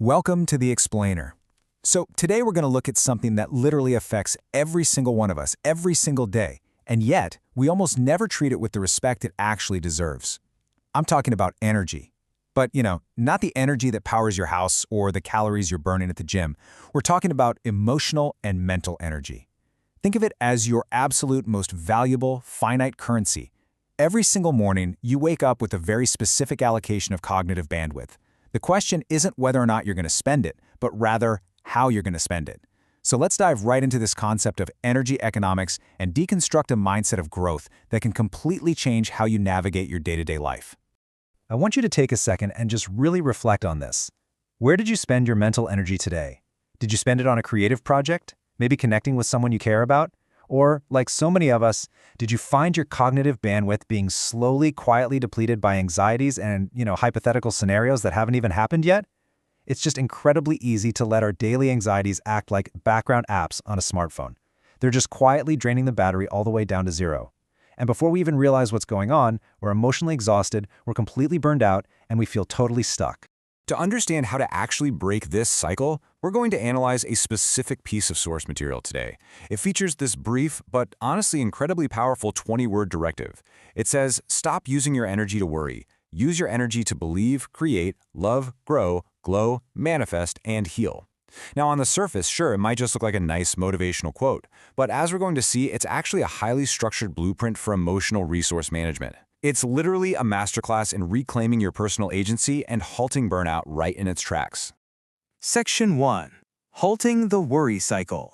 Welcome to The Explainer. So today we're going to look at something that literally affects every single one of us, every single day, and yet we almost never treat it with the respect it actually deserves. I'm talking about energy. But, not the energy that powers your house or the calories you're burning at the gym. We're talking about emotional and mental energy. Think of it as your absolute most valuable, finite currency. Every single morning, you wake up with a very specific allocation of cognitive bandwidth. The question isn't whether or not you're going to spend it, but rather how you're going to spend it. So let's dive right into this concept of energy economics and deconstruct a mindset of growth that can completely change how you navigate your day-to-day life. I want you to take a second and just really reflect on this. Where did you spend your mental energy today? Did you spend it on a creative project? Maybe connecting with someone you care about? Or, like so many of us, did you find your cognitive bandwidth being slowly, quietly depleted by anxieties and, hypothetical scenarios that haven't even happened yet? It's just incredibly easy to let our daily anxieties act like background apps on a smartphone. They're just quietly draining the battery all the way down to zero. And before we even realize what's going on, we're emotionally exhausted, we're completely burned out, and we feel totally stuck. To understand how to actually break this cycle, we're going to analyze a specific piece of source material today. It features this brief, but honestly incredibly powerful 20-word directive. It says, stop using your energy to worry. Use your energy to believe, create, love, grow, glow, manifest, and heal. Now, on the surface, sure, it might just look like a nice motivational quote, but as we're going to see, it's actually a highly structured blueprint for emotional resource management. It's literally a masterclass in reclaiming your personal agency and halting burnout right in its tracks. Section 1. Halting the Worry Cycle.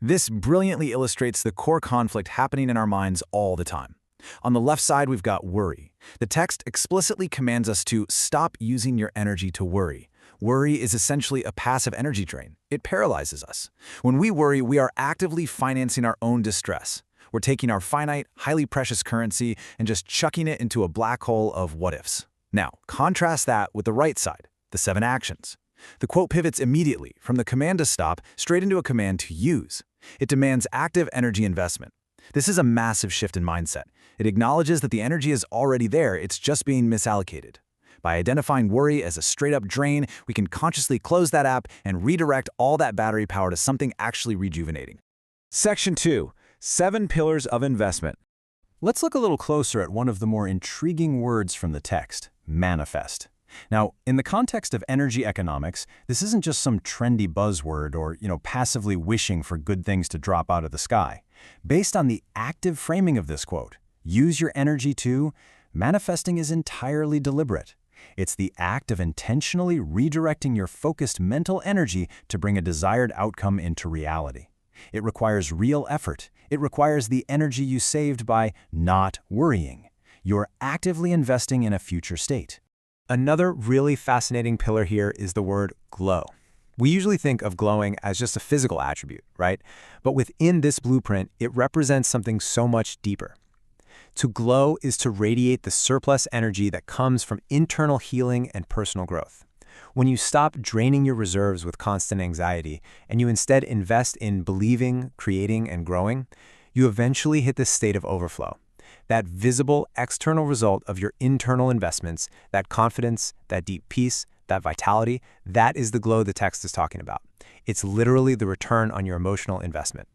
This brilliantly illustrates the core conflict happening in our minds all the time. On the left side, we've got worry. The text explicitly commands us to stop using your energy to worry. Worry is essentially a passive energy drain. It paralyzes us. When we worry, we are actively financing our own distress. We're taking our finite, highly precious currency and just chucking it into a black hole of what-ifs. Now, contrast that with the right side, the 7 actions. The quote pivots immediately from the command to stop straight into a command to use. It demands active energy investment. This is a massive shift in mindset. It acknowledges that the energy is already there, it's just being misallocated. By identifying worry as a straight-up drain, we can consciously close that app and redirect all that battery power to something actually rejuvenating. Section 2. 7 Pillars of Investment. Let's look a little closer at one of the more intriguing words from the text, manifest. Now, in the context of energy economics, this isn't just some trendy buzzword or, passively wishing for good things to drop out of the sky. Based on the active framing of this quote, use your energy to, manifesting is entirely deliberate. It's the act of intentionally redirecting your focused mental energy to bring a desired outcome into reality. It requires real effort. It requires the energy you saved by not worrying. You're actively investing in a future state. Another really fascinating pillar here is the word glow. We usually think of glowing as just a physical attribute, right? But within this blueprint, it represents something so much deeper. To glow is to radiate the surplus energy that comes from internal healing and personal growth. When you stop draining your reserves with constant anxiety and you instead invest in believing, creating, and growing, you eventually hit this state of overflow. That visible external result of your internal investments, that confidence, that deep peace, that vitality, that is the glow the text is talking about. It's literally the return on your emotional investment.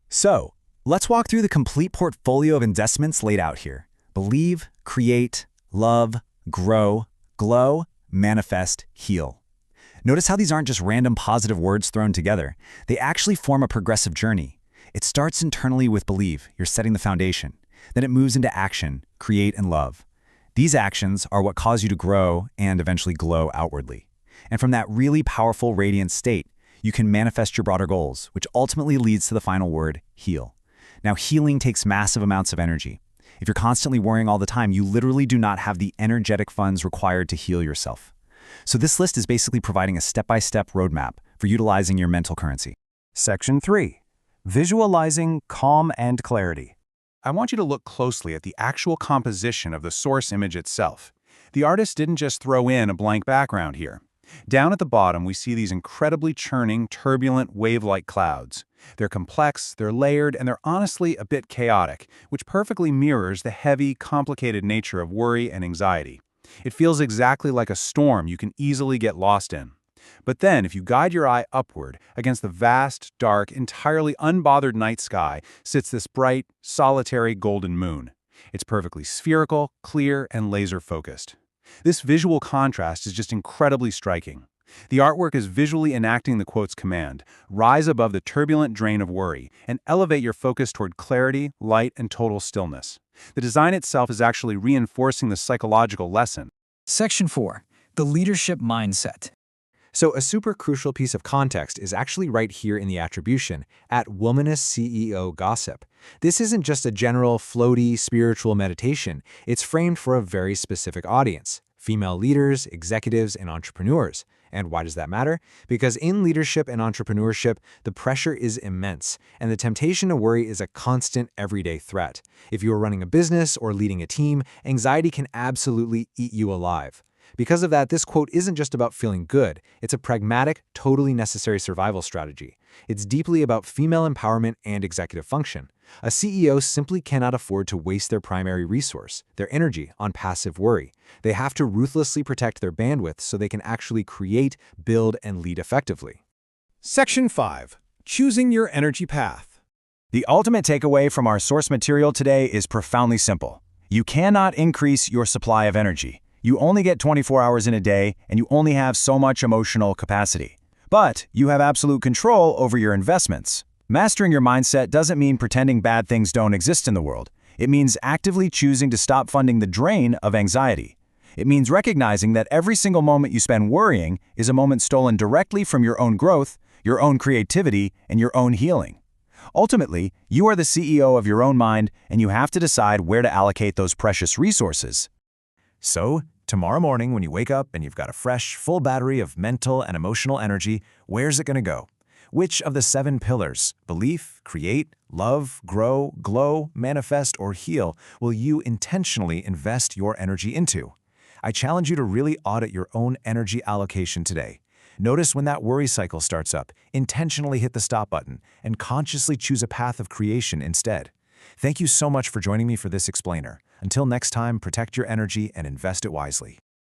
So, let's walk through the complete portfolio of investments laid out here. Believe, create, love, grow, glow, manifest, heal. Notice how these aren't just random positive words thrown together. They actually form a progressive journey. It starts internally with believe, you're setting the foundation. Then it moves into action, create, and love. These actions are what cause you to grow and eventually glow outwardly. And from that really powerful, radiant state, you can manifest your broader goals, which ultimately leads to the final word, heal. Now, healing takes massive amounts of energy. If you're constantly worrying all the time, you literally do not have the energetic funds required to heal yourself. So this list is basically providing a step-by-step roadmap for utilizing your mental currency. Section 3. Visualizing calm and clarity. I want you to look closely at the actual composition of the source image itself. The artist didn't just throw in a blank background here. Down at the bottom, we see these incredibly churning, turbulent, wave-like clouds. They're complex, they're layered, and they're honestly a bit chaotic, which perfectly mirrors the heavy, complicated nature of worry and anxiety. It feels exactly like a storm you can easily get lost in. But then, if you guide your eye upward, against the vast, dark, entirely unbothered night sky sits this bright, solitary golden moon. It's perfectly spherical, clear, and laser-focused. This visual contrast is just incredibly striking. The artwork is visually enacting the quote's command: rise above the turbulent drain of worry and elevate your focus toward clarity, light, and total stillness. The design itself is actually reinforcing the psychological lesson. Section 4. The leadership mindset. So a super crucial piece of context is actually right here in the attribution, at Womanist CEO Gossip. This isn't just a general, floaty, spiritual meditation. It's framed for a very specific audience: female leaders, executives, and entrepreneurs. And why does that matter? Because in leadership and entrepreneurship, the pressure is immense, and the temptation to worry is a constant, everyday threat. If you are running a business or leading a team, anxiety can absolutely eat you alive. Because of that, this quote isn't just about feeling good. It's a pragmatic, totally necessary survival strategy. It's deeply about female empowerment and executive function. A CEO simply cannot afford to waste their primary resource, their energy, on passive worry. They have to ruthlessly protect their bandwidth so they can actually create, build, and lead effectively. Section 5. Choosing your energy path. The ultimate takeaway from our source material today is profoundly simple. You cannot increase your supply of energy. You only get 24 hours in a day, and you only have so much emotional capacity. But you have absolute control over your investments. Mastering your mindset doesn't mean pretending bad things don't exist in the world. It means actively choosing to stop funding the drain of anxiety. It means recognizing that every single moment you spend worrying is a moment stolen directly from your own growth, your own creativity, and your own healing. Ultimately, you are the CEO of your own mind, and you have to decide where to allocate those precious resources. So, tomorrow morning when you wake up and you've got a fresh, full battery of mental and emotional energy, where's it going to go? Which of the 7 pillars, belief, create, love, grow, glow, manifest, or heal, will you intentionally invest your energy into? I challenge you to really audit your own energy allocation today. Notice when that worry cycle starts up, intentionally hit the stop button, and consciously choose a path of creation instead. Thank you so much for joining me for this explainer. Until next time, protect your energy and invest it wisely.